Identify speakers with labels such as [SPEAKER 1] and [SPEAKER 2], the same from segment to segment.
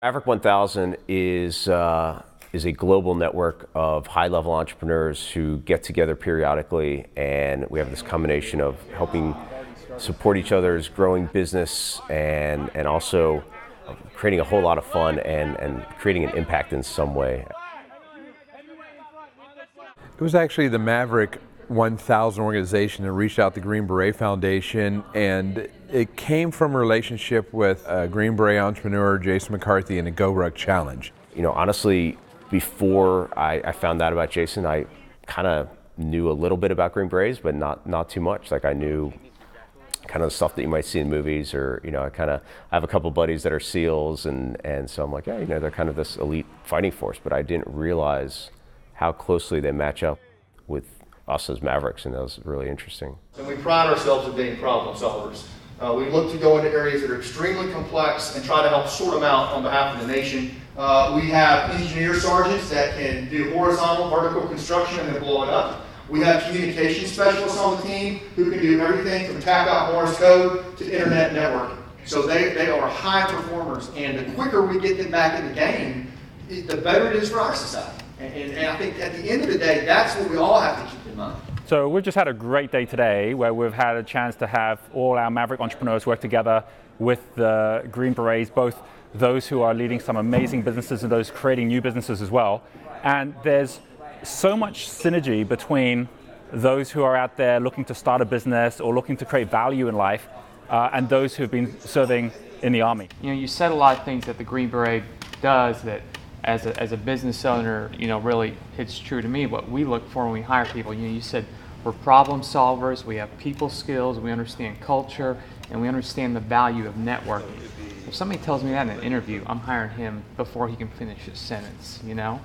[SPEAKER 1] Maverick 1000 is a global network of high-level entrepreneurs who get together periodically, and we have this combination of helping support each other's growing business and also creating a whole lot of fun and creating an impact in some way.
[SPEAKER 2] It was actually the Maverick 1000 organization that reached out to Green Beret Foundation, and it came from a relationship with a Green Beret entrepreneur, Jason McCarthy, and the Go Ruck Challenge.
[SPEAKER 1] You know, honestly, before I found out about Jason, I kind of knew a little bit about Green Berets, but not too much. Like, I knew kind of the stuff that you might see in movies, or, you know, I have a couple buddies that are SEALs, and so I'm like, yeah, you know, they're kind of this elite fighting force, but I didn't realize how closely they match up with us as Mavericks, and that was really interesting.
[SPEAKER 3] And we pride ourselves in being problem solvers. We look to go into areas that are extremely complex and try to help sort them out on behalf of the nation. We have engineer sergeants that can do horizontal, vertical construction and then blow it up. We have communication specialists on the team who can do everything from tap out Morse code to internet networking. So they are high performers, and the quicker we get them back in the game, the better it is for our society. And I think at the end of the day, that's what we all have to keep in mind.
[SPEAKER 4] So we've just had a great day today where we've had a chance to have all our Maverick entrepreneurs work together with the Green Berets, both those who are leading some amazing businesses and those creating new businesses as well. And there's so much synergy between those who are out there looking to start a business or looking to create value in life and those who've been serving in the Army.
[SPEAKER 5] You know, you said a lot of things that the Green Beret does that as a business owner, you know, really hits true to me. What we look for when we hire people, you know, you said we're problem solvers, we have people skills, we understand culture, and we understand the value of networking. If somebody tells me that in an interview, I'm hiring him before he can finish his sentence, you know?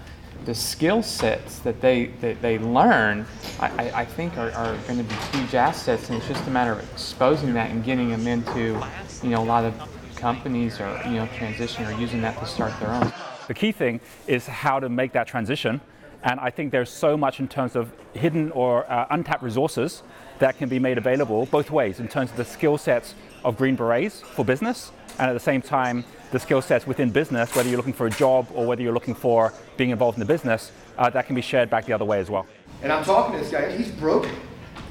[SPEAKER 5] The skill sets that they learn, I think are going to be huge assets, and it's just a matter of exposing that and getting them into, you know, a lot of companies or, you know, transition or using that to start their own.
[SPEAKER 4] The key thing is how to make that transition, and I think there's so much in terms of hidden or untapped resources that can be made available both ways, in terms of the skill sets of Green Berets for business, and at the same time the skill sets within business, whether you're looking for a job or whether you're looking for being involved in the business, that can be shared back the other way as well.
[SPEAKER 3] And I'm talking to this guy, he's broken.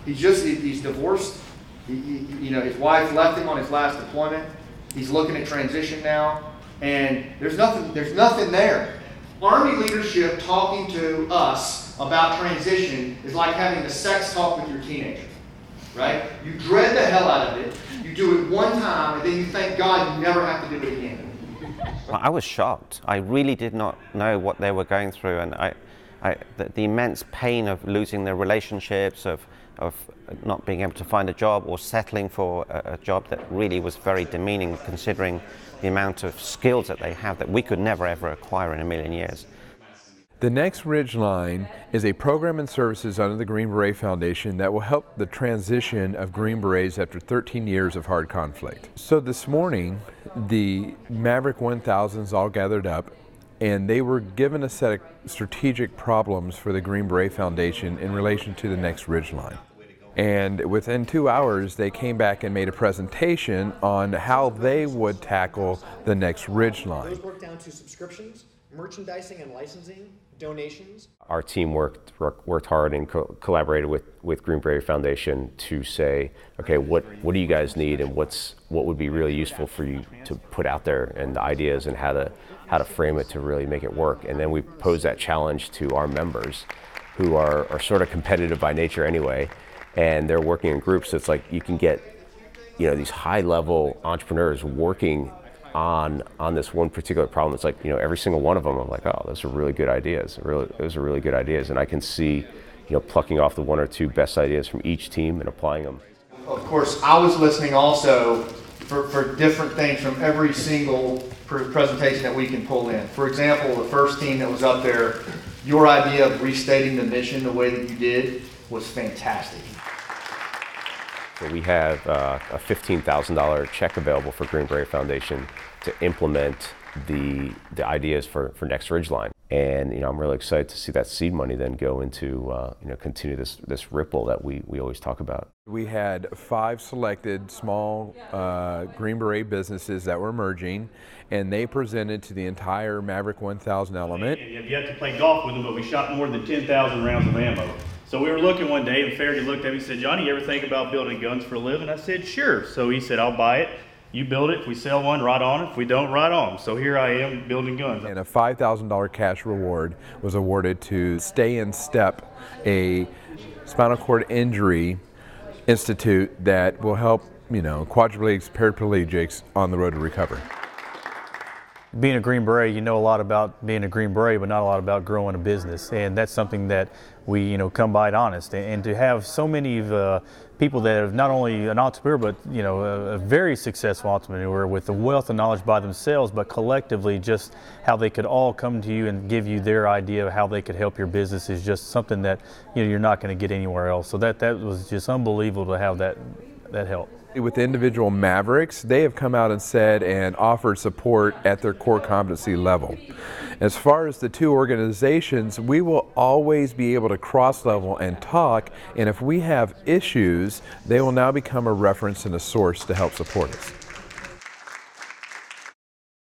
[SPEAKER 3] He's divorced. You know, his wife left him on his last deployment. He's looking at transition now. And there's nothing there. Army leadership talking to us about transition is like having a sex talk with your teenager, right? You dread the hell out of it, you do it one time, and then you thank God you never have to do it again.
[SPEAKER 6] I was shocked. I really did not know what they were going through, and the immense pain of losing their relationships, of not being able to find a job or settling for a job that really was very demeaning, considering the amount of skills that they have that we could never ever acquire in a million years.
[SPEAKER 2] The Next Ridgeline is a program and services under the Green Beret Foundation that will help the transition of Green Berets after 13 years of hard conflict. So this morning, the Maverick 1000s all gathered up, and they were given a set of strategic problems for the Green Beret Foundation in relation to the Next Ridgeline. And within 2 hours, they came back and made a presentation on how they would tackle the Next Ridgeline.
[SPEAKER 7] Those broke down to subscriptions, merchandising and licensing, donations.
[SPEAKER 1] Our team worked hard and collaborated with Green Beret Foundation to say, okay, what do you guys need, and what would be really useful for you to put out there, and the ideas and how to frame it to really make it work. And then we posed that challenge to our members, who are sort of competitive by nature anyway, and they're working in groups. So it's like you can get, you know, these high-level entrepreneurs working on this one particular problem. It's like, you know, every single one of them, I'm like, oh, those are really good ideas. Those are really good ideas, and I can see, you know, plucking off the one or two best ideas from each team and applying them.
[SPEAKER 3] Of course, I was listening also for different things from every single presentation that we can pull in. For example, the first team that was up there, your idea of restating the mission the way that you did was fantastic.
[SPEAKER 1] So we have a $15,000 check available for Green Beret Foundation to implement the ideas for next Ridgeline. And I'm really excited to see that seed money then go into continue this ripple that we always talk about.
[SPEAKER 2] We had 5 selected small Green Beret businesses that were emerging, and they presented to the entire Maverick 1000 element.
[SPEAKER 8] You have yet to play golf with them, but we shot more than 10,000 rounds of ammo. So we were looking one day, and Faraday looked at me and said, "Johnny, you ever think about building guns for a living?" I said, "Sure." So he said, "I'll buy it. You build it. If we sell one, right on. If we don't, right on." So here I am building guns.
[SPEAKER 2] And a $5,000 cash reward was awarded to Stay in Step, a spinal cord injury institute that will help, quadriplegics, paraplegics on the road to recovery.
[SPEAKER 9] Being a Green Beret, you know a lot about being a Green Beret, but not a lot about growing a business, and that's something that we, come by it honest. And to have so many people that have not only an entrepreneur, but a very successful entrepreneur with the wealth of knowledge by themselves, but collectively, just how they could all come to you and give you their idea of how they could help your business is just something that you're not going to get anywhere else. So that was just unbelievable to have that help.
[SPEAKER 2] With individual Mavericks, they have come out and said and offered support at their core competency level. As far as the two organizations, we will always be able to cross-level and talk, and if we have issues, they will now become a reference and a source to help support us.